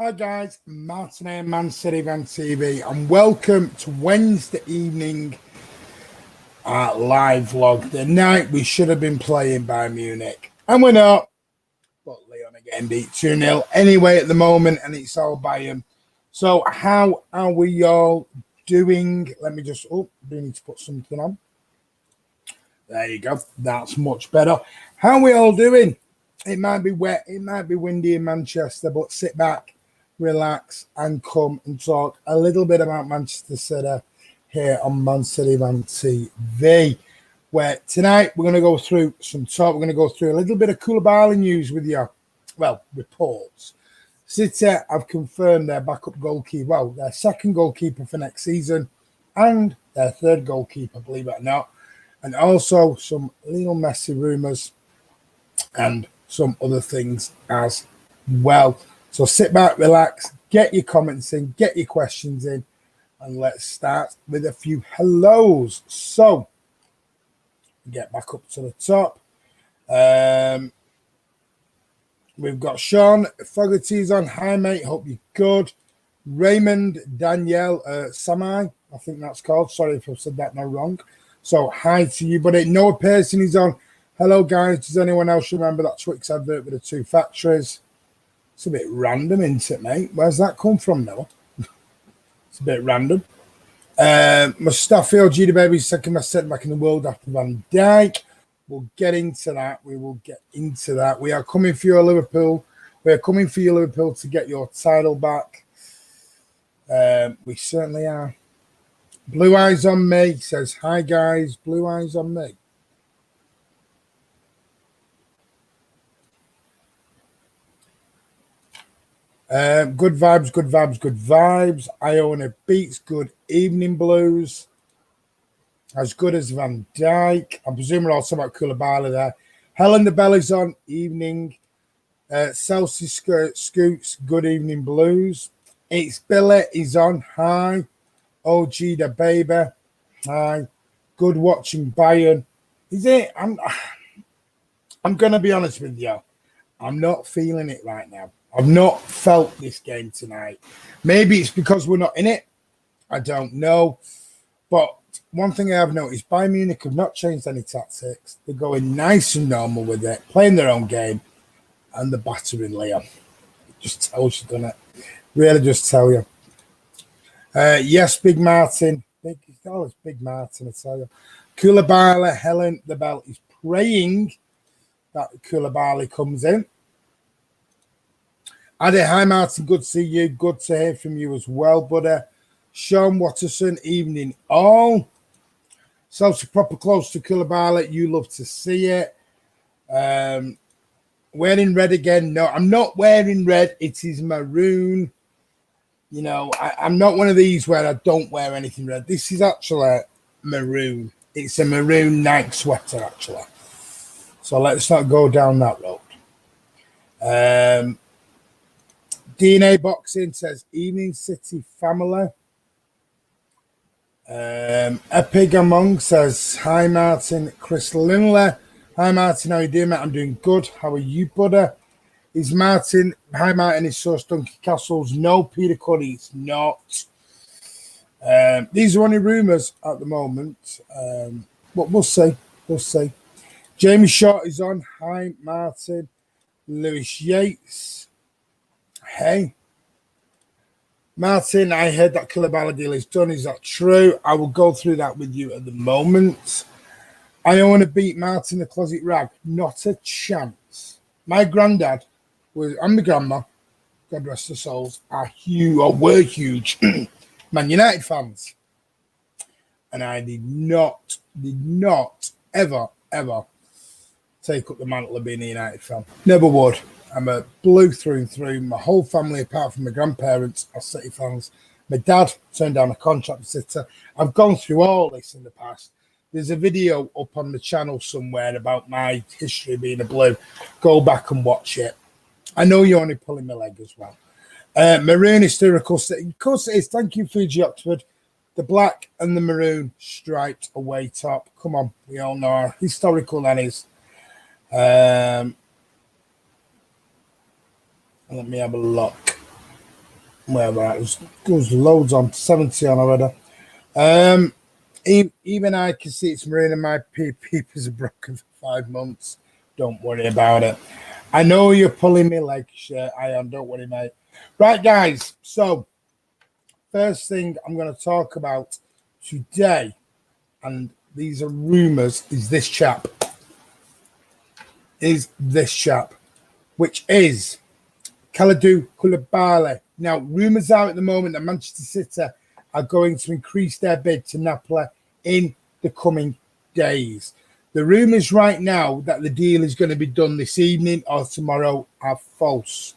Hi guys, Martin here, Man City Van TV, and welcome to Wednesday evening live vlog. The night we should have been playing Bayern Munich, and we're not. But Leon are getting beat 2-0 anyway at the moment, and it's all Bayern. So how are we all doing? Let me just, do need to put something on. There you go. That's much better. How are we all doing? It might be wet, it might be windy in Manchester, but sit back, relax, and come and talk a little bit about Manchester City here on Man City Van TV, where tonight we're going to go through some talk. We're going to go through a little bit of Koulibaly news with you. Well, reports. City have confirmed their backup goalkeeper, well, their second goalkeeper for next season, and their third goalkeeper, believe it or not, and also some Lionel Messi rumours and some other things as well. So sit back, relax, get your comments in, get your questions in, and let's start with a few hellos. So, get back up to the top. We've got Sean Fogarty's on. Hi, mate. Hope you're good. Raymond Danielle Samai, I think that's called. Sorry if I've said that no wrong. So, hi to you, buddy. Noah Pearson is on. Hello, guys. Does anyone else remember that Twix advert with the two factories? It's a bit random, isn't it, mate? Where's that come from, Noah? It's a bit random. Mustafi GD Baby's second best centre back in the world after Van Dijk. We'll get into that. We will get into that. We are coming for you, Liverpool. We are coming for you, Liverpool, to get your title back. We certainly are. Blue Eyes on Me says, hi, guys. Blue Eyes on Me. Good vibes, good vibes, good vibes. Iona Beats, good evening, Blues. As good as Van Dijk. I presume we're also about Koulibaly there. Helen the Bell is on, evening. Celsius Scoots, good evening, Blues. It's Billy, he's on, hi. OG the Baby, hi. Good watching Bayern. Is it? I'm going to be honest with you. I'm not feeling it right now. I've not felt this game tonight. Maybe it's because we're not in it. I don't know. But one thing I have noticed, Bayern Munich have not changed any tactics. They're going nice and normal with it, playing their own game, and the battering Leon. It just tells you, doesn't it? Really just tell you. Yes, Big Martin. It's Big Martin, I tell you. Koulibaly, Helen the Bell is praying that Koulibaly comes in. Adi, hi Martin, good to see you. Good to hear from you as well, buddy. Sean Watterson, evening all. Selfie proper close to Koulibaly, you love to see it. Wearing red again. No, I'm not wearing red. It is maroon. You know, I'm not one of these where I don't wear anything red. This is actually maroon. It's a maroon Nike sweater, actually. So let's not go down that road. DNA Boxing says, evening City family. Epic Among says, hi Martin. Chris Linley. Hi Martin, how you doing, mate? I'm doing good. How are you, buddy? Is Martin, hi Martin, is Source Donkey Castles? No, Peter Cuddy, it's not. These are only rumours at the moment. But we'll see. We'll see. Jamie Short is on. Hi Martin. Lewis Yates. Hey, Martin, I heard that Koulibaly deal is done. Is that true? I will go through that with you at the moment. I don't want to beat Martin the closet rag. Not a chance. My granddad and my grandma, God rest their souls, are huge or were huge Man United fans. And I did not ever take up the mantle of being a United fan. Never would. I'm a blue through and through. My whole family, apart from my grandparents, are City fans. My dad turned down a contract with City. I've gone through all this in the past. There's a video up on the channel somewhere about my history of being a blue. Go back and watch it. I know you're only pulling my leg as well. Maroon Hysterical City. Of course it is. Thank you, Fuji Oxford. The black and the maroon striped away top. Come on. We all know how historical that is. Let me have a look. Well, right, there's loads on, 70 on already. Even I can see it's marine, and my peepers are broken for 5 months. Don't worry about it. I know you're pulling me like shit. I am. Don't worry, mate. Right, guys. So, first thing I'm going to talk about today, and these are rumors, is this chap. Which is Kalidou Koulibaly. Now, rumours are at the moment that Manchester City are going to increase their bid to Napoli in the coming days. The rumours right now that the deal is going to be done this evening or tomorrow are false.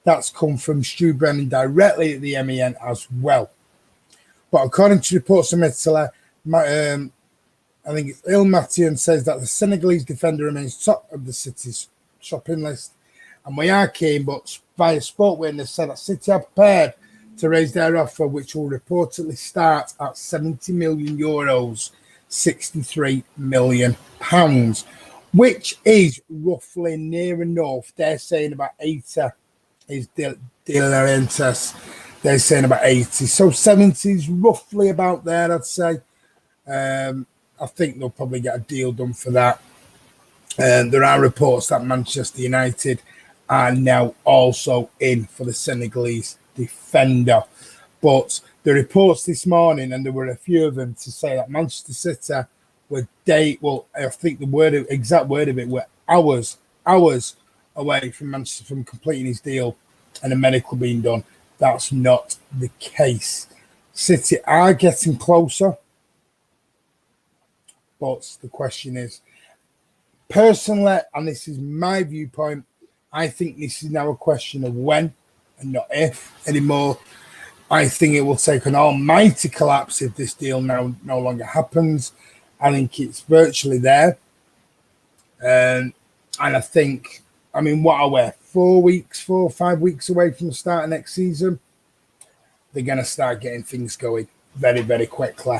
That's come from Stu Brennan directly at the MEN as well. But according to reports from Italy, I think it's Il Matian says that the Senegalese defender remains top of the City's shopping list. And we are keen, but via Sport Witness said that City are prepared to raise their offer, which will reportedly start at 70 million euros, 63 million pounds, which is roughly near enough. They're saying about 80 is De Laurentiis. They're saying about 80. So 70 is roughly about there, I'd say. I think they'll probably get a deal done for that. There are reports that Manchester United are now also in for the Senegalese defender. But the reports this morning, and there were a few of them, to say that Manchester City were I think the exact word of it were hours away from Manchester from completing his deal and a medical being done. That's not the case. City are getting closer. But the question is, personally, and this is my viewpoint, I think this is now a question of when and not if anymore. I think it will take an almighty collapse if this deal now no longer happens. I think it's virtually there. And I think, what are we? 4 or 5 weeks away from the start of next season? They're going to start getting things going very, very quickly.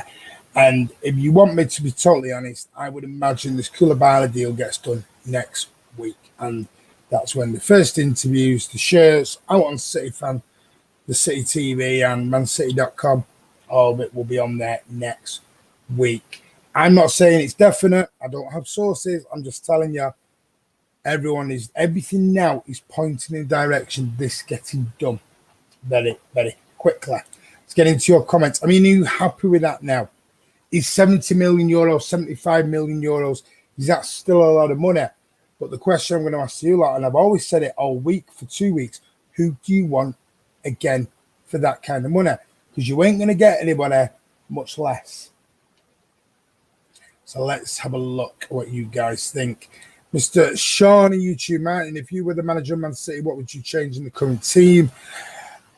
And if you want me to be totally honest, I would imagine this Koulibaly deal gets done next week. And that's when the first interviews, the shirts, out on City Fan, the City TV and mancity.com, all of it will be on there next week. I'm not saying it's definite. I don't have sources. I'm just telling you, everything now is pointing in the direction this getting done very, very quickly. Let's get into your comments. Are you happy with that now? Is 70 million euros, 75 million euros, is that still a lot of money? But the question I'm going to ask you lot, and I've always said it all week for 2 weeks, who do you want again for that kind of money? Because you ain't going to get anybody much less. So let's have a look at what you guys think. Mr. Sean on YouTube, Martin, if you were the manager of Man City, what would you change in the current team?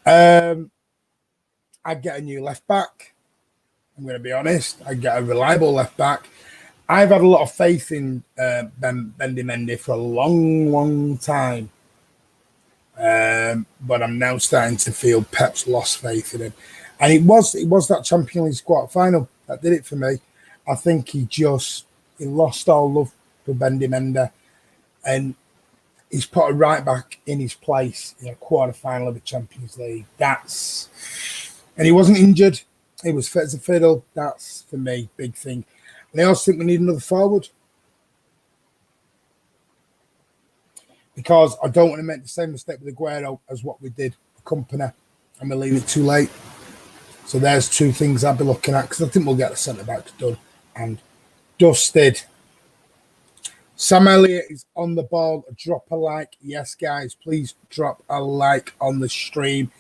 I'd get a new left back. I'm going to be honest. I'd get a reliable left back. I've had a lot of faith in Bendy Mendy for a long, long time. But I'm now starting to feel Pep's lost faith in him. And it was that Champions League quarter final that did it for me. I think he lost all love for Bendy Mendy. And he's put a right back in his place in a quarter final of the Champions League. And he wasn't injured. He was fit as a fiddle. That's, for me, big thing. And I also think we need another forward. Because I don't want to make the same mistake with Aguero as what we did with Company. And we leave it too late. So there's two things I'll be looking at. Because I think we'll get the centre-back done and dusted. Sam Elliott is on the ball. Drop a like. Yes, guys, please drop a like on the stream.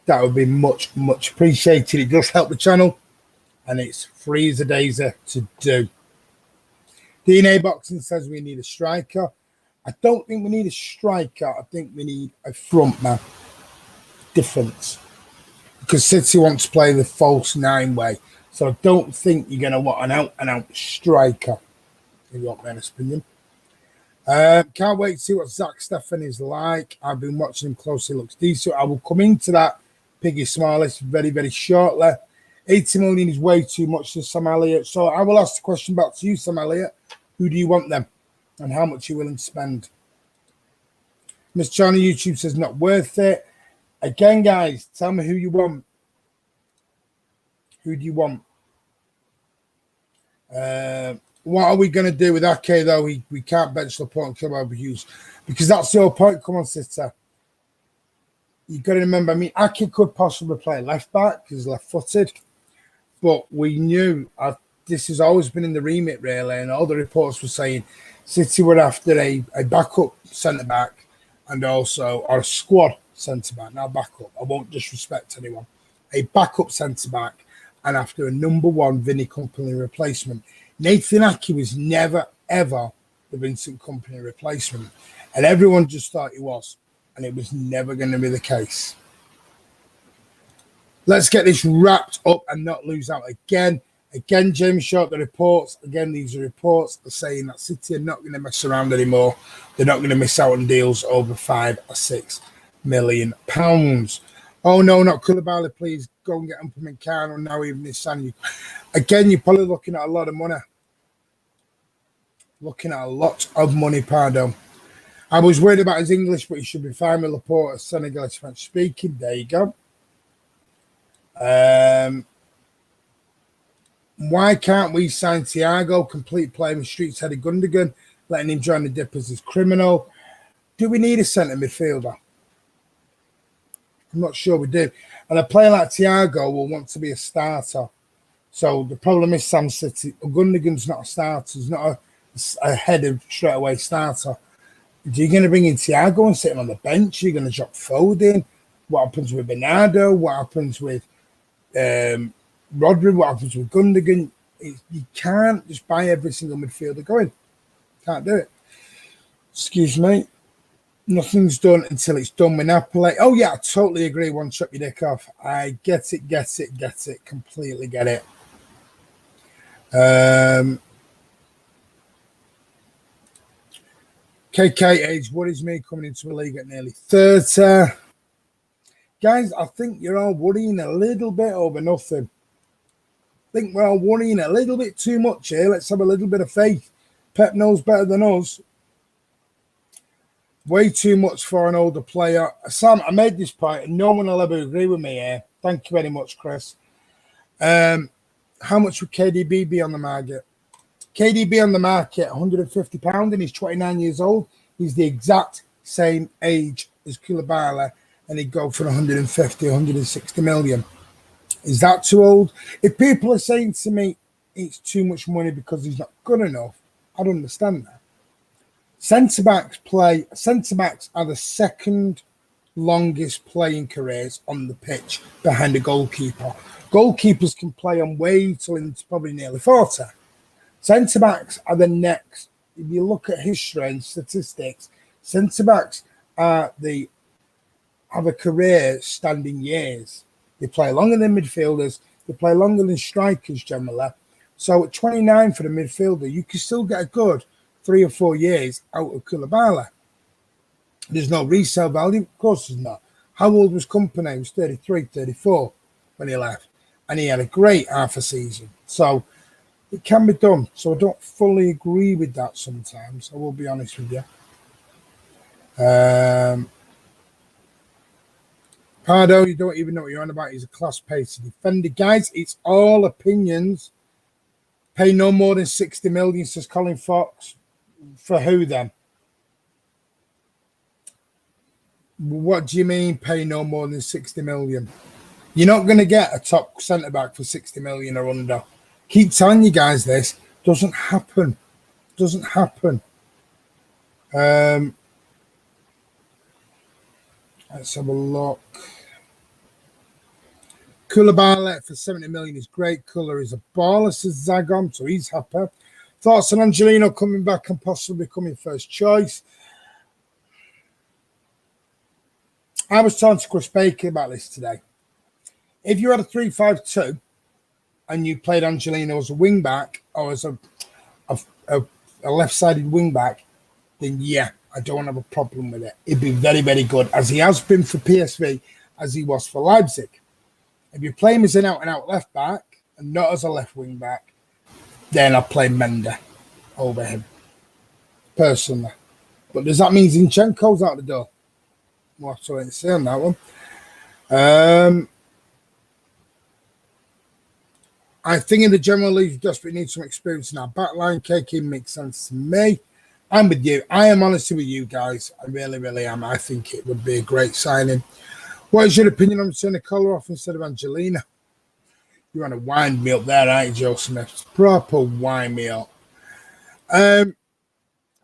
That would be much, much appreciated. It does help the channel, and it's free as a daisy to do. DNA Boxing says we need a striker. I don't think we need a striker. I think we need a front man. Difference. Because City wants to play the false nine way. So I don't think you're going to want an out-and-out striker, if you want my honest opinion. Can't wait to see what Zach Steffen is like. I've been watching him closely. Looks decent. I will come into that Piggy Smallest very, very shortly. 80 million is way too much for Sam Elliott. So I will ask the question back to you, Sam Elliott. Who do you want them? And how much are you willing to spend? Miss Johnny YouTube says not worth it. Again, guys, tell me who you want. Who do you want? What are we going to do with Ake, though? We can't bench Laporte and Koulibaly use because that's the whole point. Come on, sister. You've got to remember, I mean, Ake could possibly play left back because he's left-footed, but we knew this has always been in the remit, really, and all the reports were saying City were after a backup centre-back and also our squad centre-back, not backup. I won't disrespect anyone. A backup centre-back and after a number one Vinny Kompany replacement. Nathan Ake was never, ever the Vincent Kompany replacement, and everyone just thought he was. And it was never going to be the case. Let's get this wrapped up and not lose out again. Again, James Short, the reports. Again, these are reports are saying that City are not going to mess around anymore. They're not going to miss out on deals over £5 or £6 million. Oh, no, not Koulibaly. Please go and get Upamecano now, even this Sunday. Again, you're probably looking at a lot of money. Looking at a lot of money, Pardo. I was worried about his English, but he should be fine with Laporte, Senegalese French speaking. There you go. Why can't we sign Thiago, complete player with streets headed Gundogan, letting him join the Dippers is criminal? Do we need a centre midfielder? I'm not sure we do. And a player like Thiago will want to be a starter. So the problem is Sam City. Gundogan's not a starter. He's not a headed straight away starter. You're going to bring in Thiago and sit him on the bench. You're going to drop Foden. What happens with Bernardo? What happens with Rodri? What happens with Gundogan? You can't just buy every single midfielder going. Can't do it. Excuse me. Nothing's done until it's done with Napoli. Oh, yeah, I totally agree. One, chop your dick off. I get it. Completely get it. KK age worries me coming into a league at nearly 30. Guys, I think you're all worrying a little bit over nothing. I think we're all worrying a little bit too much here. Let's have a little bit of faith. Pep knows better than us. Way too much for an older player. Sam, I made this point, and no one will ever agree with me here. Thank you very much, Chris. How much would KDB be on the market? KDB on the market, £150, and he's 29 years old. He's the exact same age as Koulibaly, and he'd go for 150, 160 million. Is that too old? If people are saying to me it's too much money because he's not good enough, I don't understand that. Centre-backs are the second longest playing careers on the pitch behind a goalkeeper. Goalkeepers can play on way till into probably nearly 40. Centre-backs are the next. If you look at history and statistics, centre-backs have a career standing years. They play longer than midfielders. They play longer than strikers generally. So at 29 for the midfielder, you can still get a good 3 or 4 years out of Koulibaly. There's no resale value. Of course there's not. How old was Kompany? He was 33, 34 when he left. And he had a great half a season. So it can be done. So I don't fully agree with that sometimes. I will be honest with you. Pardo, you don't even know what you're on about. He's a class pacer defender. Guys, it's all opinions. Pay no more than 60 million, says Colin Fox. For who then? What do you mean pay no more than 60 million? You're not going to get a top centre-back for 60 million or under. Keep telling you guys this. Doesn't happen. Doesn't happen. Let's have a look. Koulibaly for 70 million is great. Colour is a baller, says Zagon, so he's happy. Thoughts on Angelino coming back and possibly becoming first choice? I was talking to Chris Baker about this today. If you had a 3-5-2 and you played Angelino as a wing back or as a left-sided wing back, then yeah, I don't have a problem with it. It'd be very, very good, as he has been for PSV, as he was for Leipzig. If you play him as an out-and-out left back and not as a left wing back, then I'll play Mender over him, personally. But does that mean Zinchenko's out the door? We'll have to wait and see on that one. I think in the general league, we need some experience in our backline. KK makes sense to me. I'm with you. I am honestly with you guys. I really, really am. I think it would be a great signing. What is your opinion on turning Colour off instead of Angelina? You're on a wind me up there, aren't you, Joe Smith? Proper wind me up.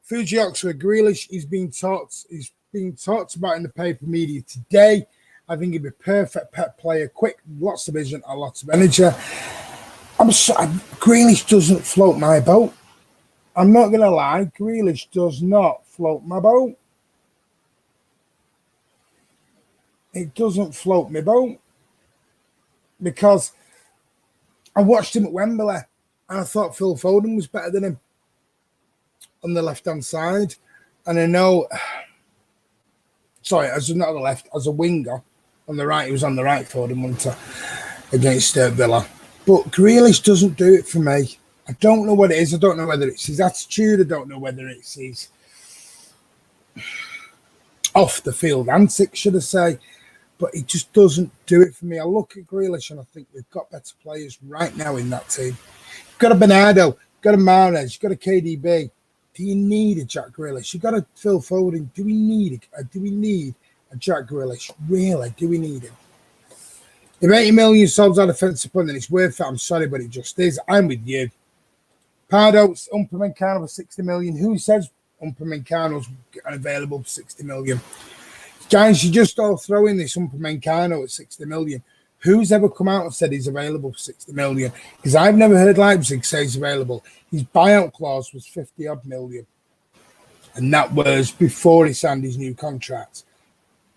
Fuji Oxford Grealish is being talked about in the paper media today. I think he'd be a perfect pet player, quick, lots of vision, and lots of energy. Grealish doesn't float my boat. I'm not going to lie. Grealish does not float my boat. It doesn't float my boat. Because I watched him at Wembley and I thought Phil Foden was better than him on the left-hand side. And I know, sorry, not on the left, as a winger on the right, he was on the right, Foden, wasn't he, against Villa. But Grealish doesn't do it for me. I don't know what it is. I don't know whether it's his attitude. I don't know whether it's his off-the-field antics, should I say. But he just doesn't do it for me. I look at Grealish and I think we've got better players right now in that team. You've got a Bernardo, you've got a Mahrez, you've got a KDB. Do you need a Jack Grealish? You've got a Phil Foden. Do we need a Jack Grealish? Really? Do we need him? If 80 million solves our defensive point, then it's worth it. I'm sorry, but it just is. I'm with you. Pardo's Upamecano for 60 million. Who says Upamecano's available for 60 million? Guys, you just all throw in this Upamecano at 60 million. Who's ever come out and said he's available for 60 million? Because I've never heard Leipzig say he's available. His buyout clause was 50 odd million. And that was before he signed his new contract.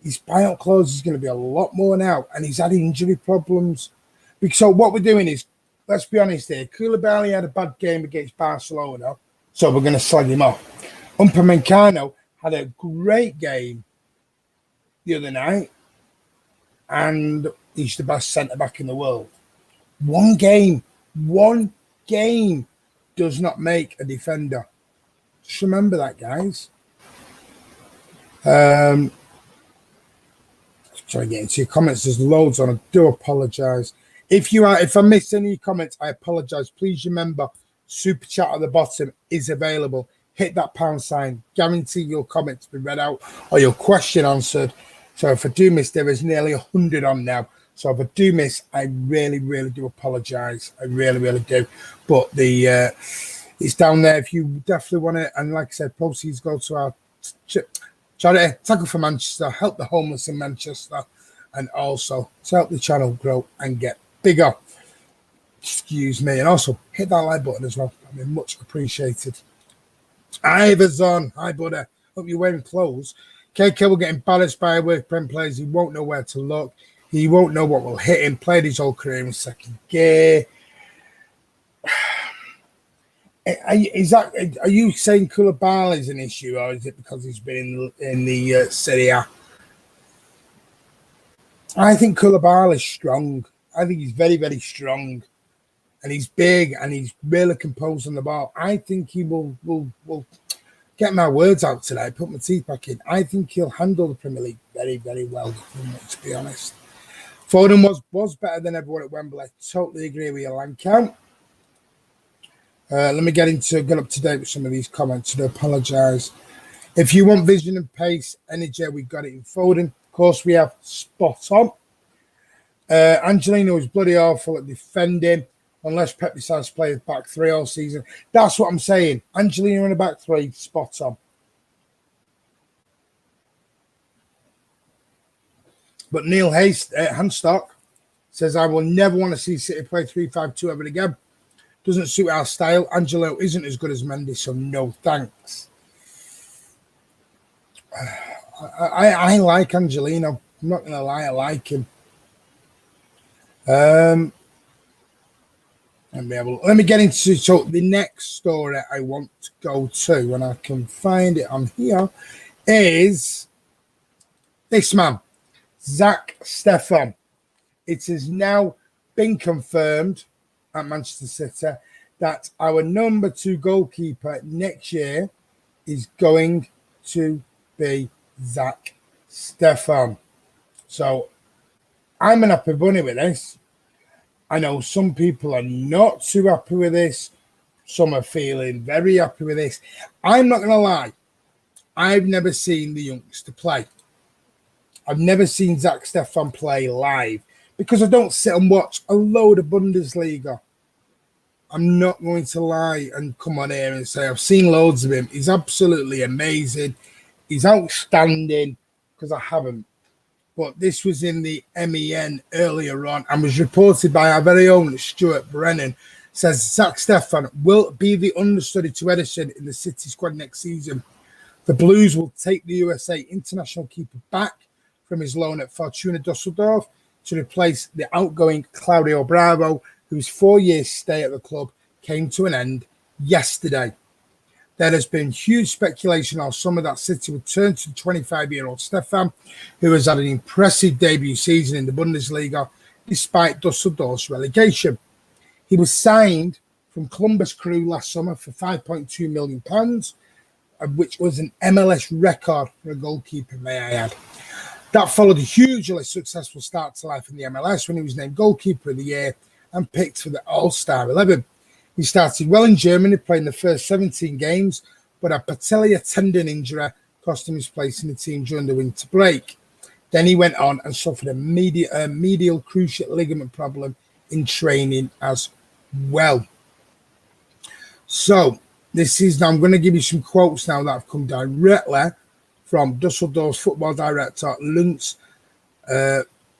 His buyout clause is going to be a lot more now. And he's had injury problems. So what we're doing is, let's be honest here, Koulibaly had a bad game against Barcelona, so we're going to slag him off. Upamecano had a great game the other night, and he's the best centre-back in the world. One game does not make a defender. Just remember that, guys. Try to get into your comments. There's loads on. I do apologise. If I missed any comments, I apologise. Please remember, super chat at the bottom is available. Hit that pound sign. Guarantee your comment to be read out or your question answered. So if I do miss, there is nearly 100 on now. So if I do miss, I really, really do apologise. I really, really do. But it's down there if you definitely want it. And like I said, proceeds go to our charity, Tackle for Manchester, help the homeless in Manchester, and also to help the channel grow and get bigger. Excuse me. And also hit that like button as well. I mean, much appreciated. Iverson, hi, buddy. Hope you're wearing clothes. KK will get embarrassed by work prem players. He won't know where to look. He won't know what will hit him. Played his whole career in second gear. Are you saying Koulibaly is an issue, or is it because he's been in the Serie A? I think Koulibaly is strong. I think he's very, very strong, and he's big, and he's really composed on the ball. I think he will get my words out today. Put my teeth back in. I think he'll handle the Premier League very, very well. To be honest, Foden was better than everyone at Wembley. Totally agree with you, Lancount. Let me get up to date with some of these comments. I do apologise. If you want vision and pace, energy, we've got it in Foden. Of course, we have spot on. Angelino was bloody awful at defending, unless Pep decides to play with back three all season. That's what I'm saying. Angelino in the back three, spot on. But Neil Hanstock says, I will never want to see City play 3-5-2 ever again. Doesn't suit our style. Angelo isn't as good as Mendy, so no thanks. I like Angelino. I'm not going to lie, I like him. Let me get into the next story I want to go to, and I can find it on here, is this man, Zach Stefan. It has now been confirmed at Manchester City that our number 2 goalkeeper next year is going to be Zach Stefan. So I'm an happy bunny with this. I know some people are not too happy with this. Some are feeling very happy with this. I'm not going to lie. I've never seen the youngster play. I've never seen Zach Stefan play live because I don't sit and watch a load of Bundesliga. I'm not going to lie and come on here and say I've seen loads of him. He's absolutely amazing. He's outstanding because I haven't. But this was in the MEN earlier on and was reported by our very own Stuart Brennan. Says Zach Stefan will be the understudy to Edison in the City squad next season. The Blues will take the USA international keeper back from his loan at Fortuna Düsseldorf to replace the outgoing Claudio Bravo, whose 4-year stay at the club came to an end yesterday. There has been huge speculation all summer that City would turn to 25-year-old Stefan, who has had an impressive debut season in the Bundesliga despite Düsseldorf's relegation. He was signed from Columbus Crew last summer for £5.2 million, which was an MLS record for a goalkeeper, may I add. That followed a hugely successful start to life in the MLS when he was named Goalkeeper of the Year and picked for the All-Star 11. He started well in Germany, playing the first 17 games, but a patellar tendon injury cost him his place in the team during the winter break. Then he went on and suffered a medial cruciate ligament problem in training as well. So, this is now, I'm going to give you some quotes now that have come directly from Dusseldorf's football director, Lutz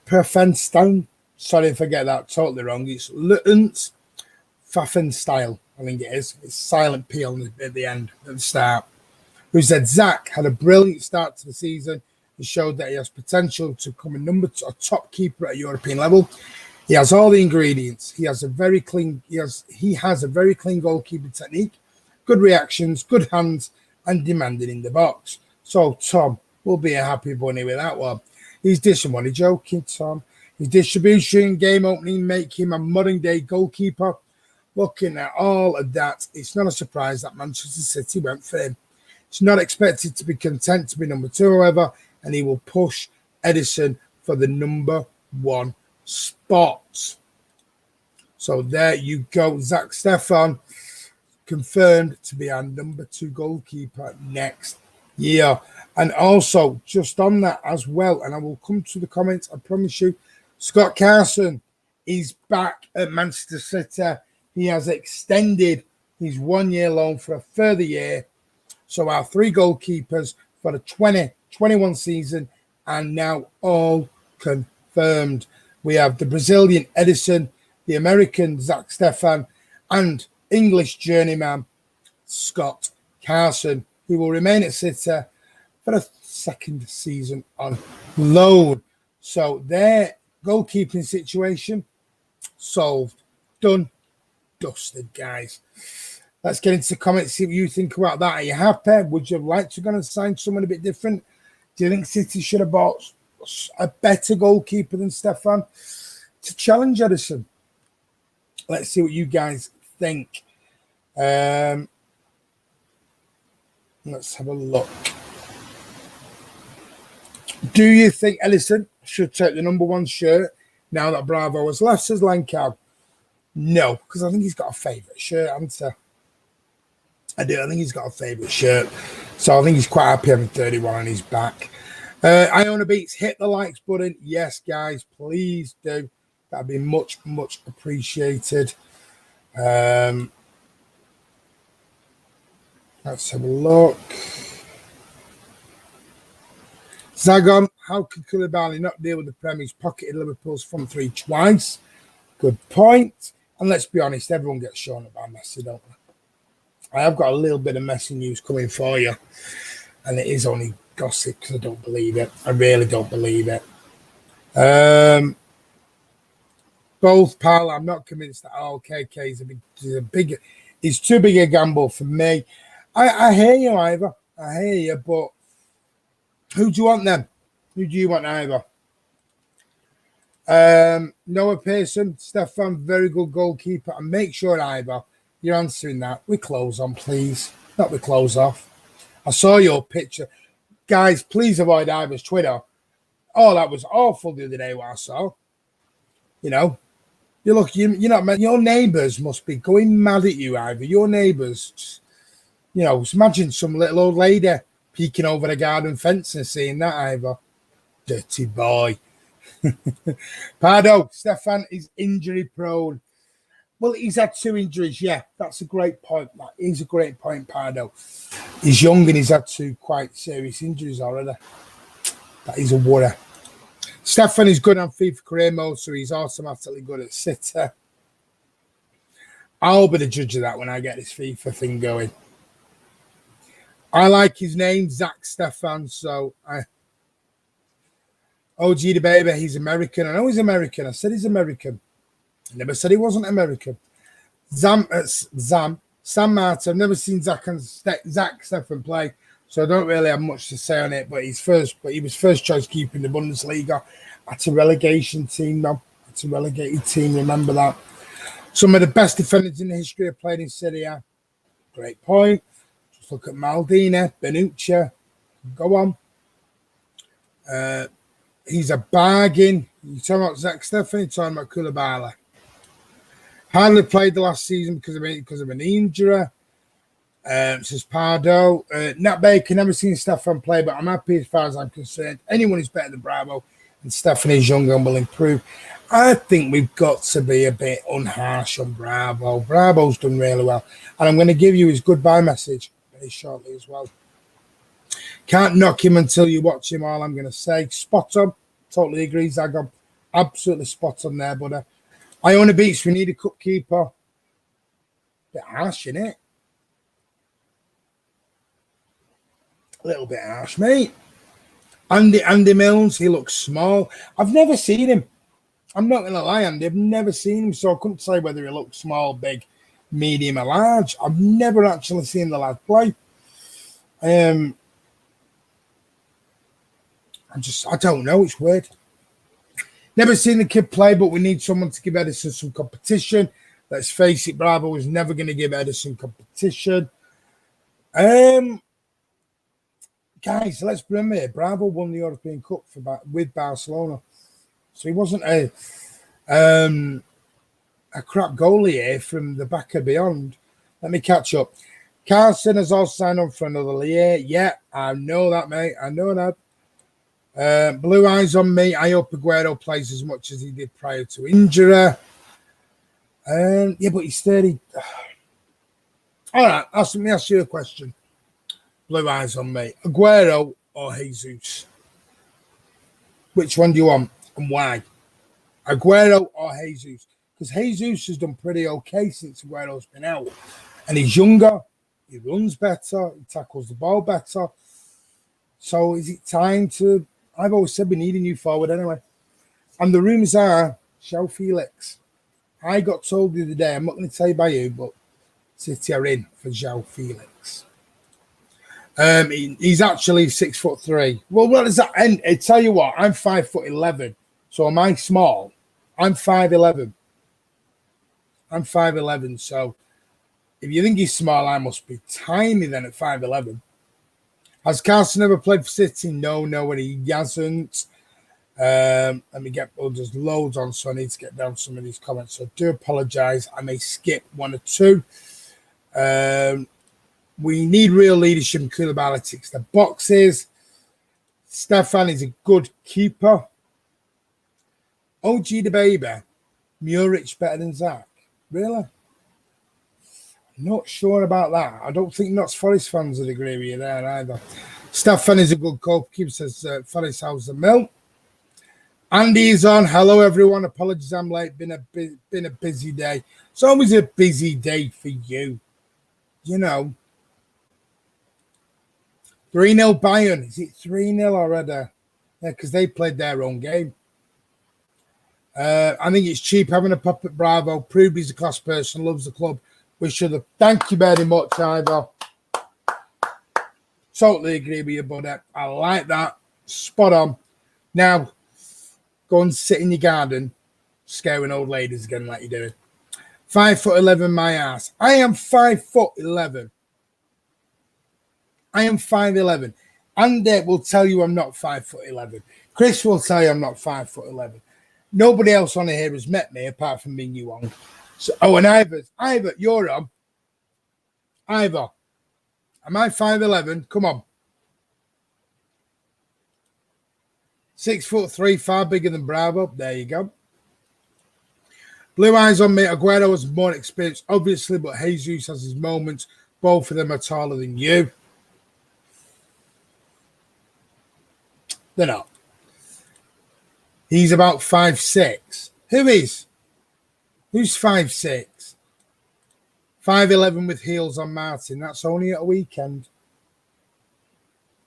Pfaffenstein. Sorry if I get that totally wrong. It's Lutz Pfaffenstein, I think it is. It's silent P at the end, at the start. Who said Zach had a brilliant start to the season and showed that he has potential to become a top keeper at a European level. He has all the ingredients. He has a very clean goalkeeping technique, good reactions, good hands, and demanding in the box. So Tom will be a happy bunny with that one. His distribution, joking, Tom. His distribution, game opening, make him a modern day goalkeeper. Looking at all of that, it's not a surprise that Manchester City went for him. He's not expected to be content to be number 2, however, and he will push Edison for the number 1 spot. So there you go. Zach Stefan confirmed to be our number 2 goalkeeper next year. And also, just on that as well, and I will come to the comments, I promise you, Scott Carson is back at Manchester City. He has extended his 1-year loan for a further year. So our 3 goalkeepers for the 2021 season are now all confirmed. We have the Brazilian Edison, the American Zach Stefan, and English journeyman Scott Carson, who will remain at City for a second season on loan. So their goalkeeping situation solved, done, dusted, guys. Let's get into the comments, see what you think about that. Are you happy? Would you like to go and sign someone a bit different? Do you think City should have bought a better goalkeeper than Stefan to challenge Edison? Let's see what you guys think. Let's have a look. Do you think Edison should take the number 1 shirt now that Bravo has left, says Lankow? No, because I think he's got a favourite shirt, hasn't he? I do. I think he's got a favourite shirt. So I think he's quite happy having 31 on his back. Iona Beats, hit the likes button. Yes, guys, please do. That'd be much, much appreciated. Let's have a look. Zagon, how could Koulibaly not deal with the Premier? He's pocketed Liverpool's front 3 twice. Good point. And let's be honest, everyone gets shown about Messi, don't they? I have got a little bit of Messi news coming for you. And it is only gossip because I don't believe it. I really don't believe it. Both, pal, I'm not convinced that KK is too big a gamble for me. I hear you, Ivor. I hear you, but who do you want then? Who do you want, Ivor? Noah Pearson, Stefan, very good goalkeeper. And make sure, Ivor, you're answering that with clothes on, please. Not with clothes off. I saw your picture. Guys, please avoid Ivor's Twitter. Oh, that was awful the other day what I saw. You know, you're not meant. Your neighbours must be going mad at you, Ivor. Your neighbours, you know, imagine some little old lady peeking over the garden fence and seeing that, Ivor. Dirty boy. Pardo, Stefan is injury prone. Well, he's had 2 injuries. Yeah, that's a great point. That is a great point, Pardo. He's young and he's had 2 quite serious injuries already. That is a worry. Stefan is good on FIFA career mode, so he's automatically good at City. I'll be the judge of that when I get this FIFA thing going. I like his name, Zach Stefan, so OG the baby, he's American. I know he's American. I said he's American. I never said he wasn't American. Sam Martin. I've never seen Zach Stefan play, so I don't really have much to say on it. But he was first choice keeper in the Bundesliga at a relegation team. Now, it's a relegated team. Remember that. Some of the best defenders in the history have played in Serie A. Great point. Just look at Maldini, Benucci. Go on. He's a bargain. You're talking about Zach Stefan, you're talking about Koulibaly. Hardly played the last season because of an injury. Says Pardo. Nat Baker, never seen Stefan play, but I'm happy as far as I'm concerned. Anyone is better than Bravo, and Stefan is young and will improve. I think we've got to be a bit unharsh on Bravo. Bravo's done really well. And I'm going to give you his goodbye message very shortly as well. Can't knock him until you watch him, all I'm going to say. Spot on. Totally agree, Zagon. Absolutely spot on there, buddy. Iona Beats, we need a cup keeper. Bit harsh, innit? A little bit harsh, mate. Andy Mills, he looks small. I've never seen him. I'm not going to lie, Andy. I've never seen him, so I couldn't say whether he looks small, big, medium, or large. I've never actually seen the lad play. I don't know. It's weird. Never seen the kid play, but we need someone to give Edison some competition. Let's face it, Bravo is never going to give Edison competition. Guys, let's remember here, Bravo won the European Cup with Barcelona. So he wasn't a crap goalie here from the back of beyond. Let me catch up. Carson has also signed on for another year. Yeah, I know that, mate. I know that. Blue eyes on me. I hope Aguero plays as much as he did prior to injury. Yeah, but he's 30. All right, let me ask you a question. Blue eyes on me. Aguero or Jesus? Which one do you want and why? Aguero or Jesus? Because Jesus has done pretty okay since Aguero's been out. And he's younger. He runs better. He tackles the ball better. So is it time to... I've always said we need a new forward anyway. And the rumours are João Felix. I got told the other day, I'm not going to tell you by who, but City are in for João Felix. He's actually 6'3". Well, what does that end? I tell you what, I'm 5'11". So am I small? I'm 5'11". I'm 5'11". So if you think he's small, I must be tiny then at 5'11". Has Carson ever played for City? No, he hasn't. Let me get, there's loads on, so I need to get down some of these comments. So I do apologise. I may skip one or two. We need real leadership. Koulibaly ticks the boxes. Stefan is a good keeper. OG the baby. Muric better than Zach. Really? Not sure about that. I don't think Notts Forest fans would agree with you there either. Stefan is a good goalkeeper, says Forest House the Mill. Andy is on. Hello, everyone. Apologies I'm late. Been a busy day. It's always a busy day for you. You know. 3-0 Bayern. Is it 3-0 already? Yeah, because they played their own game. I think it's cheap having a pop at Bravo. Proved he's a class person, loves the club. We should have. Thank you very much, Ivor. Totally agree with you, buddy. I like that. Spot on. Now, go and sit in your garden, scaring old ladies again like you're doing. 5'11", my ass. I am 5'11". I am 5'11". Andy will tell you I'm not 5'11". Chris will tell you I'm not 5'11". Nobody else on here has met me apart from Ming Yuan. So, oh, and Ivor, you're on. Ivor, am I 5'11"? Come on. 6'3", far bigger than Bravo. There you go. Blue eyes on me. Aguero has more experience, obviously, but Jesus has his moments. Both of them are taller than you. They're not. He's about 5'6". Who is? Who's 5'6"? 5'11" with heels on Martin. That's only at a weekend.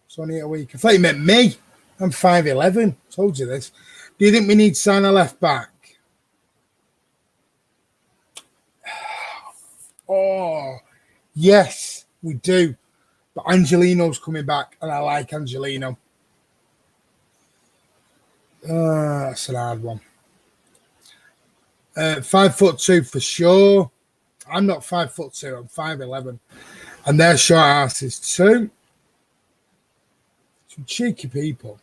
It's only at a week. I thought you meant me. I'm 5'11". Told you this. Do you think we need to sign a left back? Oh, yes, we do. But Angelino's coming back, and I like Angelino. That's an hard one. 5'2" for sure. I'm not 5'2". I'm 5'11", and they're short asses too. Some cheeky people.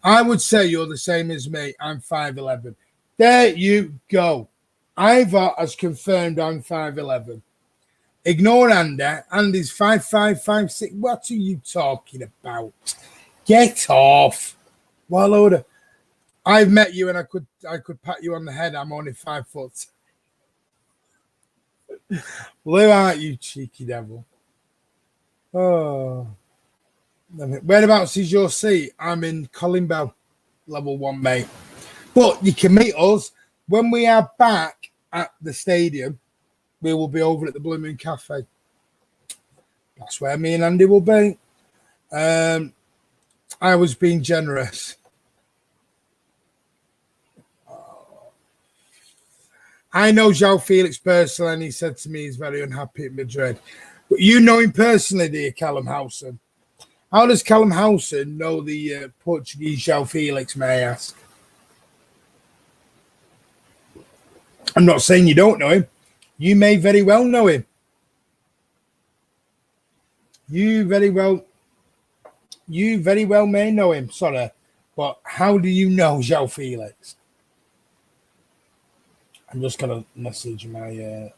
I would say you're the same as me. I'm 5'11". There you go. Ivor has confirmed I'm 5'11". Ignore Andy. Andy's 5'5", 5'6". What are you talking about? Get off. What a load of... I've met you and I could pat you on the head. I'm only 5 foot. Blue, aren't you, cheeky devil? Oh. Whereabouts is your seat? I'm in Colin Bell, level 1, mate. But you can meet us when we are back at the stadium. We will be over at the Blue Moon Cafe. That's where me and Andy will be. I was being generous. I know João Felix personally, and he said to me he's very unhappy at Madrid. But you know him personally, do you, Callum Howson? How does Callum Howson know the Portuguese João Felix, may I ask? I'm not saying you don't know him. You may very well know him. You very well may know him. Sorry. But how do you know João Felix? I'm just going to message my...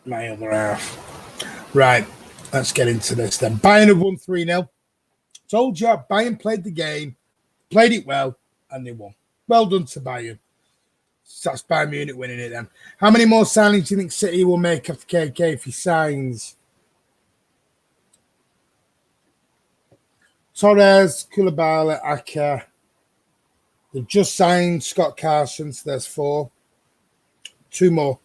my other half. Right. Let's get into this then. Bayern have won 3-0. Told you, Bayern played the game, played it well, and they won. Well done to Bayern. So that's Bayern Munich winning it then. How many more signings do you think City will make after KK if he signs? Torres, Koulibaly, Aka. They've just signed Scott Carson, so there's 4. 2 more.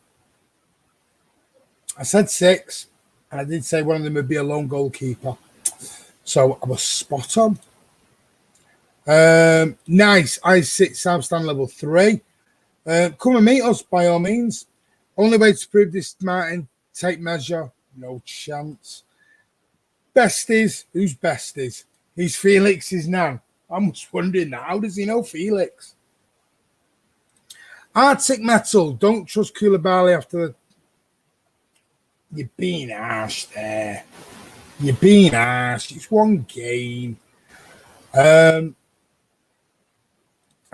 I said 6, and I did say one of them would be a lone goalkeeper. So I was spot on. Nice. I sit South Stand level 3. Come and meet us by all means. Only way to prove this, Martin. Take measure. No chance. Besties. Who's besties? He's Felix's nan. I'm just wondering now. How does he know Felix? Arctic Metal. Don't trust Koulibaly after the... You're being harsh there. You're being harsh. It's one game. Are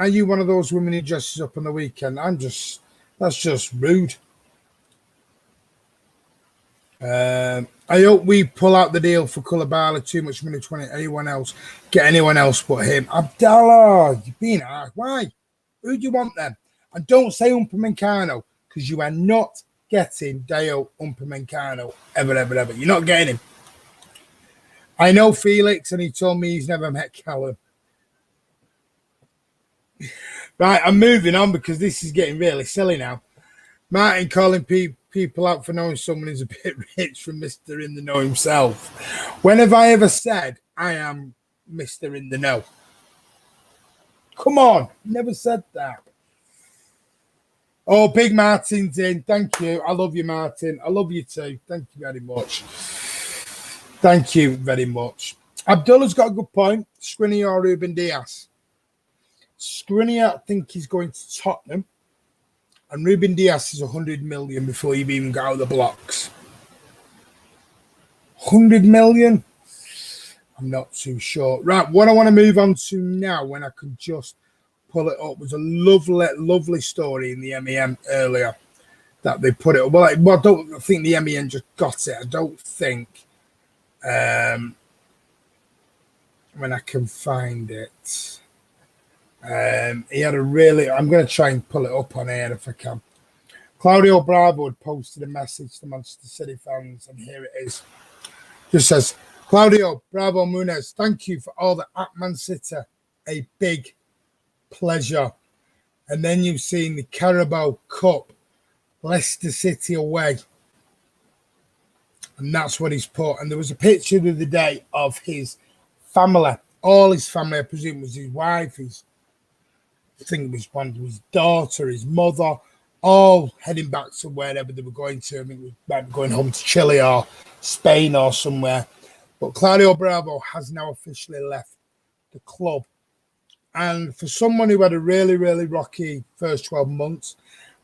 you one of those women who dresses up on the weekend? That's just rude. I hope we pull out the deal for Koulibaly. Too much money to anyone else. Get anyone else but him. Abdallah, you're being harsh. Why? Who do you want then? And don't say Upamecano, because you are not getting Deo Upamecano ever. You're not getting him. I know Felix, and he told me he's never met Callum. Right, I'm moving on because this is getting really silly now. Martin calling people out for knowing someone who's a bit rich from Mr. In the Know himself. When have I ever said I am Mr. In the Know? Come on, never said that. Oh, Big Martin's in. Thank you. I love you, Martin. I love you too. Thank you very much. Thank you very much. Abdullah's got a good point. Skriniar or Ruben Diaz? Skriniar, I think he's going to Tottenham. And Ruben Diaz is 100 million before you've even got out of the blocks. 100 million? I'm not too sure. Right, what I want to move on to now, when I can just pull it up, was a lovely, lovely story in the MEN earlier that they put it. Well, I don't think the MEN just got it. I don't think. When I can find it. He had a really, I'm going to try and pull it up on air if I can. Claudio Bravo had posted a message to Manchester City fans, and here it is. Just says, Claudio Bravo Muniz, thank you for all the at Man City. A big pleasure. And then you've seen the Carabao Cup, Leicester City away. And that's what he's put. And there was a picture the other day of his family. All his family, I presume, was his wife, I think it was his daughter, his mother, all heading back to wherever they were going to. I think it was going home to Chile or Spain or somewhere. But Claudio Bravo has now officially left the club. And for someone who had a really, really rocky first 12 months,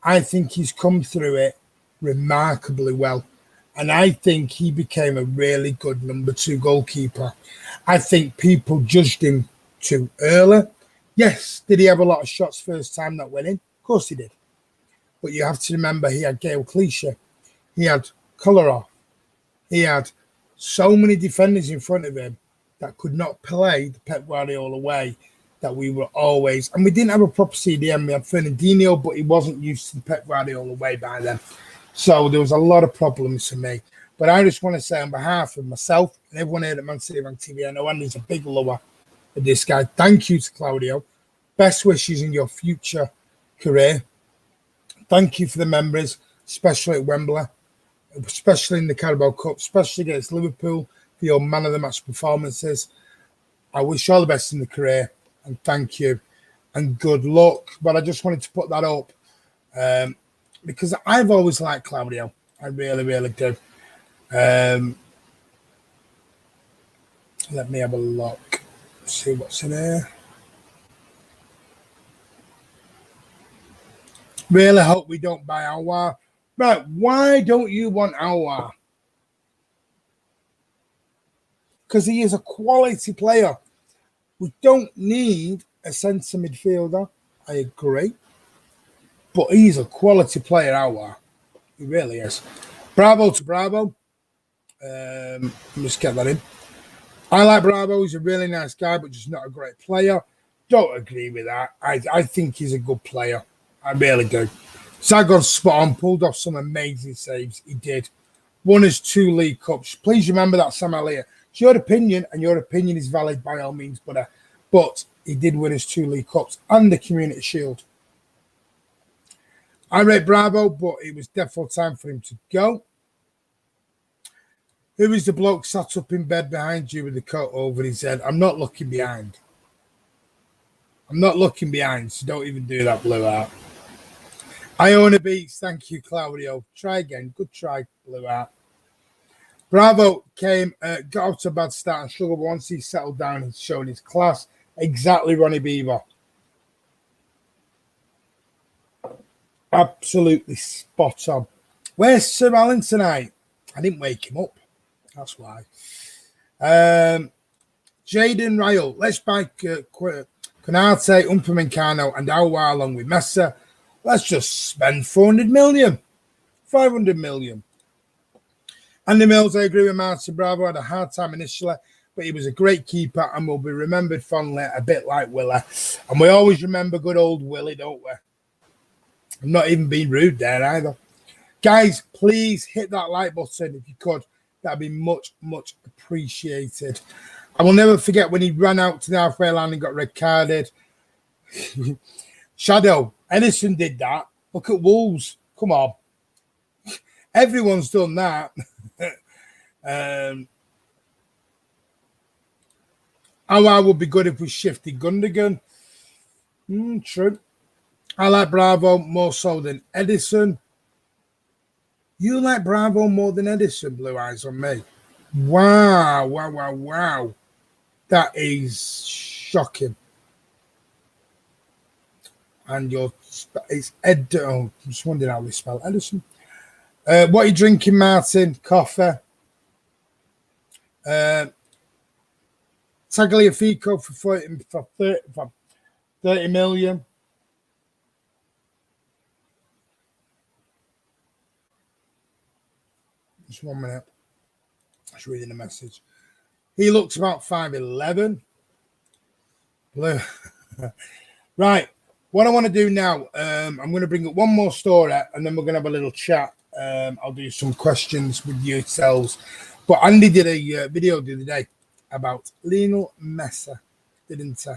I think he's come through it remarkably well. And I think he became a really good number 2 goalkeeper. I think people judged him too early. Yes, did he have a lot of shots first time that went in? Of course he did. But you have to remember he had Gael Clichy. He had Kolarov. He had so many defenders in front of him that could not play the Pep Guardiola way that we were always. And we didn't have a proper CDM. We had Fernandinho, but he wasn't used to the Pep Guardiola way by then. So there was a lot of problems for me. But I just want to say on behalf of myself and everyone here at Man City Rank TV, I know Andy's a big lover of this guy. Thank you to Claudio. Best wishes in your future career. Thank you for the memories, especially at Wembley, especially in the Carabao Cup, especially against Liverpool for your man of the match performances. I wish you all the best in the career and thank you and good luck. But I just wanted to put that up because I've always liked Claudio. I really, really do. Let me have a look. See what's in here. Really hope we don't buy Aouar. Right, why don't you want Aouar? Because he is a quality player. We don't need a centre midfielder. I agree. But he's a quality player, Aouar. He really is. Bravo to Bravo. Let me just get that in. I like Bravo. He's a really nice guy, but just not a great player. Don't agree with that. I think he's a good player. I really do. Zagon's spot on. Pulled off some amazing saves. He did. Won his 2 League Cups. Please remember that, Sam Elliott. It's your opinion, and your opinion is valid by all means, but he did win his 2 League Cups and the Community Shield. I rate Bravo, but it was definitely time for him to go. Who is the bloke sat up in bed behind you with the coat over his head? I'm not looking behind. I'm not looking behind, so don't even do that, Blue Art. Iona Beats, thank you, Claudio. Try again. Good try, Blue Art. Bravo got out to a bad start and struggled, but once he settled down, he's shown his class. Exactly, Ronnie Beaver. Absolutely spot on. Where's Sir Alan tonight? I didn't wake him up. That's why. Jaden Ryle. Let's buy Konate, Upamecano, and Aouar along with Messi. Let's just spend 400 million. 500 million. Andy Mills, I agree with Martin Bravo. Had a hard time initially, but he was a great keeper and will be remembered fondly, a bit like Willie. And we always remember good old Willie, don't we? I'm not even being rude there either. Guys, please hit that like button if you could. That'd be much, much appreciated. I will never forget when he ran out to the halfway line and got red carded. Shadow, Edison did that. Look at Wolves. Come on. Everyone's done that. Aouar would be good if we shifted Gundogan. True. I like Bravo more so than Edison. You like Bravo more than Edison, Blue Eyes on me. Wow, wow, wow, wow. That is shocking. And it's Ed. Oh, I'm just wondering how we spell Edison. What are you drinking, Martin? Coffee. Tagliafico for 30 million. Just 1 minute. Just reading the message. He looks about 5'11". Blue. Right. What I want to do now, I'm going to bring up one more story and then we're going to have a little chat. I'll do some questions with yourselves. But Andy did a video the other day about Lionel Messi, didn't he?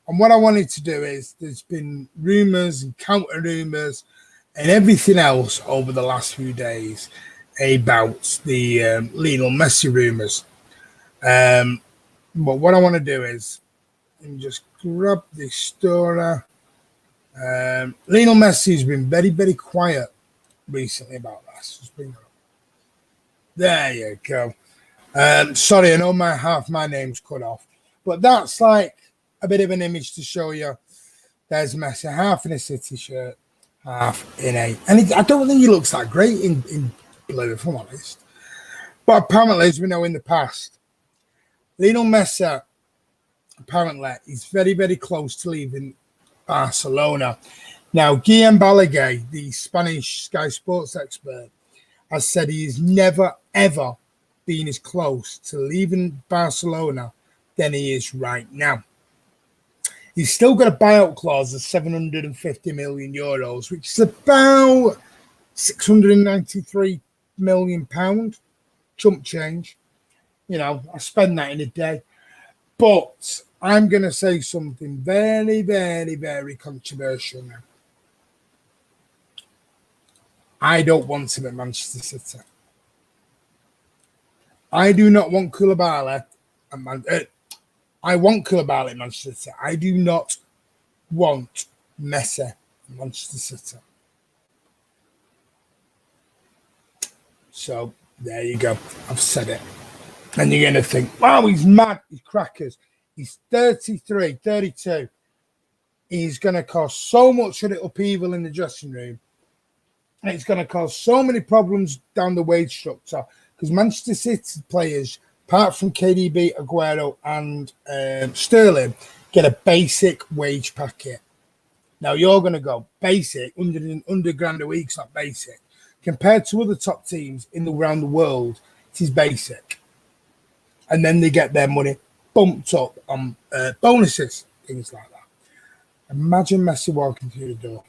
And what I wanted to do is there's been rumours and counter rumours and everything else over the last few days about the Lionel Messi rumours. But what I want to do is just grab this story. Lionel Messi has been very, very quiet recently about this. Just bring it up. There you go. Sorry, I know half my name's cut off, but that's like a bit of an image to show you. There's Messi, half in a City shirt, half in a, and I don't think he looks that great in blue, if I'm honest. But apparently, as we know in the past, Lionel Messi apparently is very, very close to leaving Barcelona. Now, Guillem Balaguer, the Spanish Sky Sports expert, has said he has never, ever been as close to leaving Barcelona than he is right now. He's still got a buyout clause of 750 million euros, which is about 693 million pound. Chump change. You know, I spend that in a day. But I'm going to say something very, very, very controversial now. I don't want him at Manchester City. I do not want Koulibaly. I want Koulibaly at Manchester City. I do not want Messi at Manchester City. So there you go. I've said it. And you're going to think, wow, he's mad. He's crackers. He's 33, 32. He's going to cause so much of the upheaval in the dressing room. And it's going to cause so many problems down the wage structure. Because Manchester City players, apart from KDB, Aguero, and Sterling, get a basic wage packet. Now, you're going to go basic, under grand a week's not basic. Compared to other top teams around the world, it is basic. And then they get their money bumped up on bonuses, things like that. Imagine Messi walking through the door.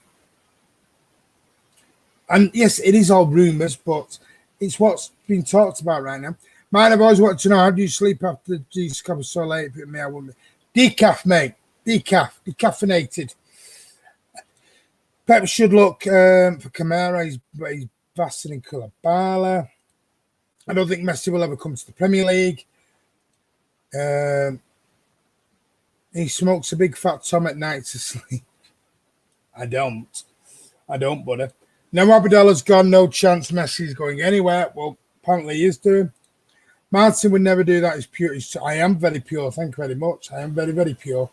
And yes, it is all rumours, but it's what's being talked about right now. Man, I've always wanted to know, how do you sleep after these comes so late? Me, I wouldn't. Decaf, mate. Decaffeinated. Pep should look for Camara. He's faster than Koulibaly. I don't think Messi will ever come to the Premier League. He smokes a big fat Tom at night to sleep. I don't, buddy. Now Abdalla's gone. No chance Messi's going anywhere. Well, apparently he is doing. Martin would never do that. He's pure. I am very pure. Thank you very much. I am very, very pure.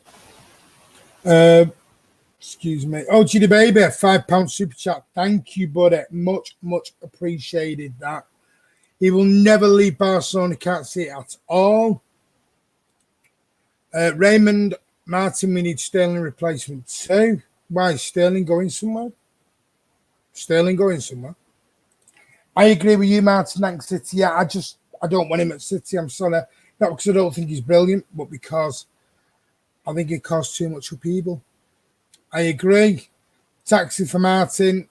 Excuse me. Oh, GD Baby, £5 super chat. Thank you, buddy. Much, much appreciated that. He will never leave Barcelona. Can't see it at all. Raymond Martin, we need Sterling replacement too. Why is Sterling going somewhere? I agree with you, Martin. Thanks, City. Yeah, I don't want him at City. I'm sorry. Not because I don't think he's brilliant, but because I think it costs too much upheaval. I agree. Taxi for Martin.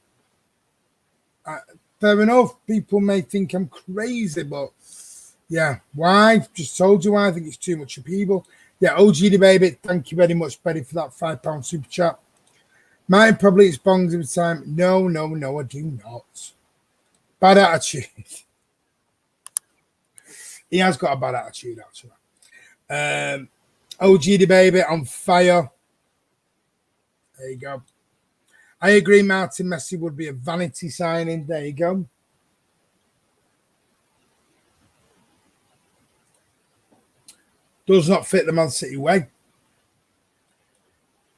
Fair enough. People may think I'm crazy, but yeah. Why? Just told you why. I think it's too much upheaval. Yeah, OG the baby. Thank you very much, Betty, for that £5 super chat. Mine probably it's bongs every time. No, I do not. Bad attitude. He has got a bad attitude, actually. OG the baby on fire. There you go. I agree, Martin Messi would be a vanity signing. There you go. Does not fit the Man City way.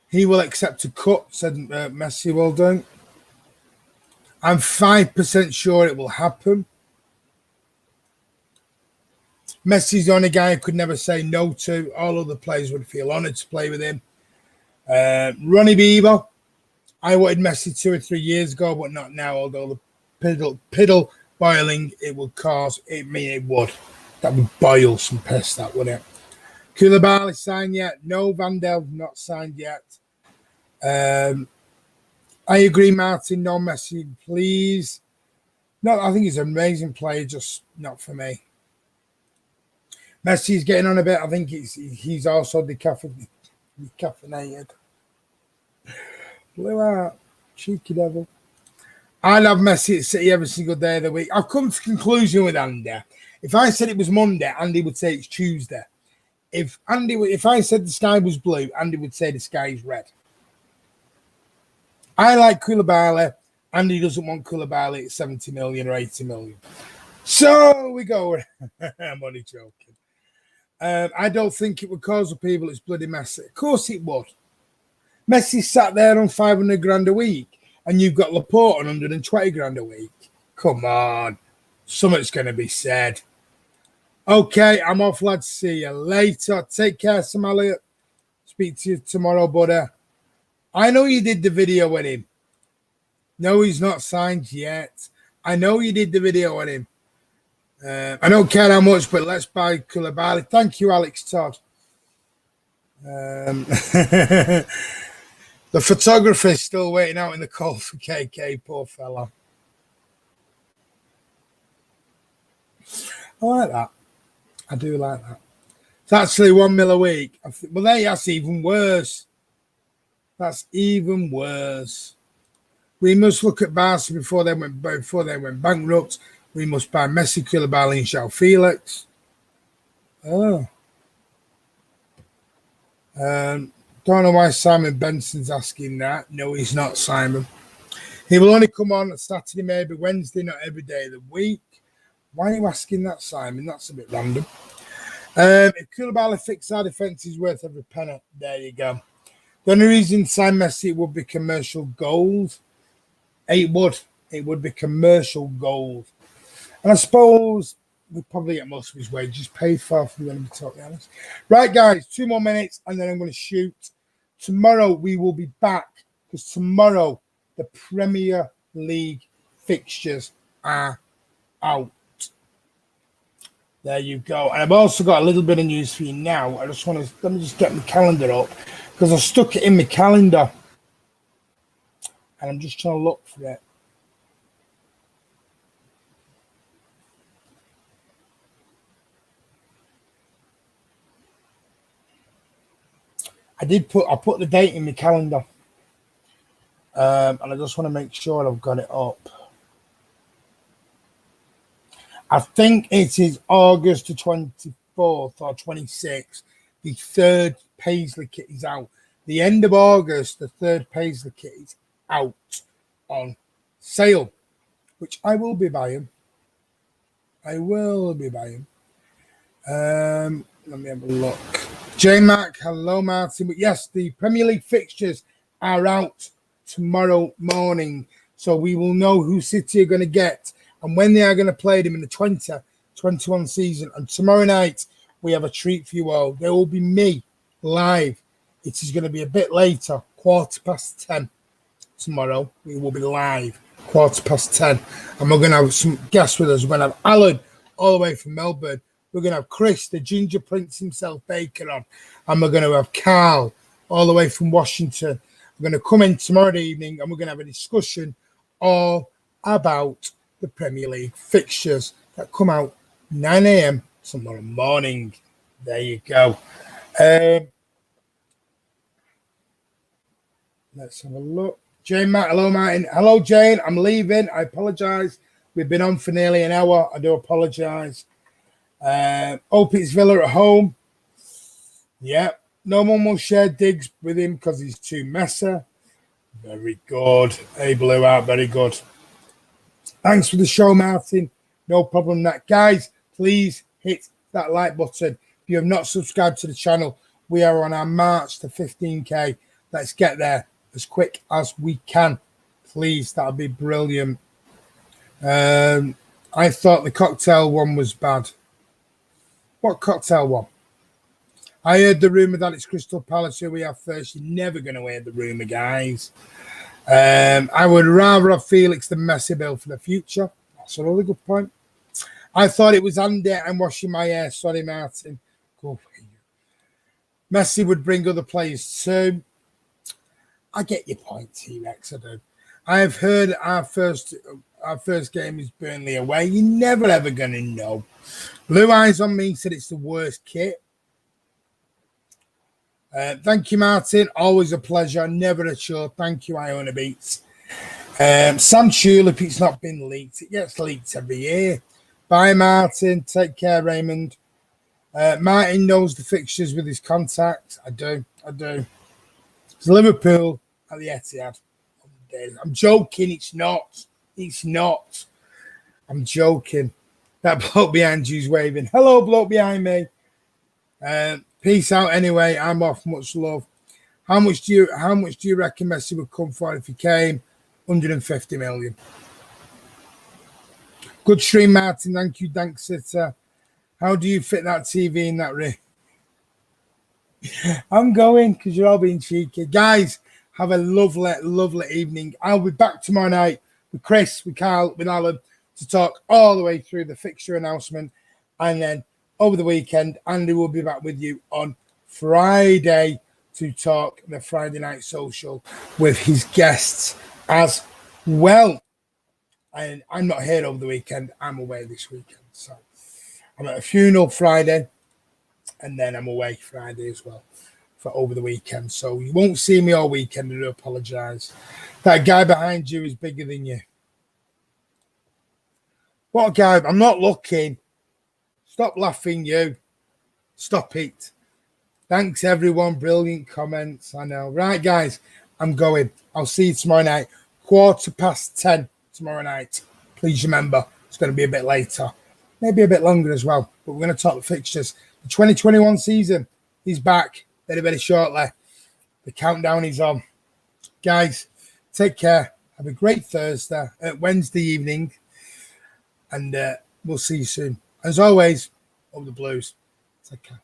He will accept a cut, said Messi will do. I'm 5% sure it will happen. Messi's the only guy I could never say no to. All other players would feel honoured to play with him. Ronnie Beaver, I wanted Messi 2 or 3 years ago, but not now, although the piddle boiling it would cause, it would. That would boil some piss, that would it. Koulibaly signed yet? No. Vandel not signed yet. I agree, Martin. No Messi, please. No, I think he's an amazing player, just not for me. Messi's getting on a bit. I think he's also decaffeinated. Blew out. Cheeky devil. I love Messi at City every single day of the week. I've come to a conclusion with Andy. If I said it was Monday, Andy would say it's Tuesday. If I said the sky was blue, Andy would say the sky is red. I like Koulibaly. Andy doesn't want Koulibaly at 70 million or 80 million. So we go. I'm only joking. I don't think it would cause the people it's bloody Messi. Of course it would. Messi sat there on 500 grand a week, and you've got Laporte on 120 grand a week. Come on. Something's going to be said. Okay, I'm off, lads. See you later. Take care, Sam Elliott. Speak to you tomorrow, buddy. I know you did the video with him. No, he's not signed yet. I know you did the video with him. I don't care how much, but let's buy Koulibaly. Thank you, Alex Todd. The photographer is still waiting out in the cold for KK, poor fella. I like that. I do like that. It's actually 1 mil a week. Well, that's even worse. That's even worse. We must look at Barca before they went bankrupt. We must buy Messi, Koulibaly, and João Felix. Oh. Don't know why Simon Benson's asking that. No, he's not, Simon. He will only come on Saturday, maybe Wednesday, not every day of the week. Why are you asking that, Simon? That's a bit random. If Koulibaly fixed our defence, he's worth every penny. There you go. The only reason sign Messi would be commercial gold. It would be commercial gold. And I suppose we'd probably get most of his wages paid for, if we're going to be totally honest. Right, guys, 2 more minutes, and then I'm going to shoot. Tomorrow we will be back, because tomorrow the Premier League fixtures are out. There you go. And I've also got a little bit of news for you now. Let me just get my calendar up, because I stuck it in my calendar. And I'm just trying to look for it. I put the date in my calendar. And I just want to make sure I've got it up. I think it is August the 24th or 26th. The third Paisley kit is out. The end of August, the third Paisley kit is out on sale, which I will be buying. Let me have a look. J Mac, hello Martin. But yes, the Premier League fixtures are out tomorrow morning, so we will know who City are going to get and when they are going to play them in the 2021 season. And tomorrow night we have a treat for you all. There will be me live. It is going to be a bit later, 10:15 tomorrow. We will be live 10:15, and we're going to have some guests with us. We're going to have Alan all the way from Melbourne. We're going to have Chris, the Ginger Prince himself, Baker on. And we're going to have Carl all the way from Washington. We're going to come in tomorrow evening, and we're going to have a discussion all about the Premier League fixtures that come out 9 a.m. tomorrow morning. There you go. Let's have a look. Jane, Matt, hello, Martin. Hello, Jane. I'm leaving. I apologise. We've been on for nearly an hour. I do apologise. Hope it's Villa at home. Yeah. No one will share digs with him because he's too messy. Very good. Hey, blew out. Very good. Thanks for the show, Martin. No problem. That guys, please hit that like button. If you have not subscribed to the channel, we are on our march to 15k. Let's get there as quick as we can. Please, that would be brilliant. I thought the cocktail one was bad. What cocktail one? I heard the rumour that it's Crystal Palace who we have first. You're never going to hear the rumour, guys. I would rather have Felix than Messi bill for the future. That's another good point. I thought it was Andy. I'm washing my hair. Sorry, Martin. Go for you. Messi would bring other players too. I get your point, T-Rex. I do. I've heard our first game is Burnley away. You're never ever going to know. Blue Eyes on Me said it's the worst kit. Thank you, Martin. Always a pleasure. Never a chore. Thank you, Iona Beats. Sam Tulip, it's not been leaked. It gets leaked every year. Bye, Martin. Take care, Raymond. Martin knows the fixtures with his contacts. I do. It's Liverpool at the Etihad. I'm joking. It's not. I'm joking. That bloke behind you's waving. Hello, bloke behind me. Peace out anyway. I'm off. Much love. How much do you reckon Messi would come for if he came? 150 million. Good stream, Martin. Thank you, Danksitter. How do you fit that TV in that room? I'm going because you're all being cheeky. Guys, have a lovely evening. I'll be back tomorrow night with Chris, with Carl, with Alan to talk all the way through the fixture announcement. And then over the weekend, Andy will be back with you on Friday to talk the Friday Night Social with his guests as well. And I'm not here over the weekend. I'm away this weekend. So I'm at a funeral Friday, and then I'm away Friday as well for over the weekend. So you won't see me all weekend. I do apologise. That guy behind you is bigger than you. What guy? I'm not looking. Stop laughing, you. Stop it. Thanks, everyone. Brilliant comments. I know. Right, guys, I'm going. I'll see you tomorrow night. 10:15 tomorrow night. Please remember, it's going to be a bit later. Maybe a bit longer as well. But we're going to talk the fixtures. The 2021 season is back very shortly. The countdown is on. Guys, take care. Have a great Wednesday evening. And we'll see you soon. As always, over the Blues. Take care.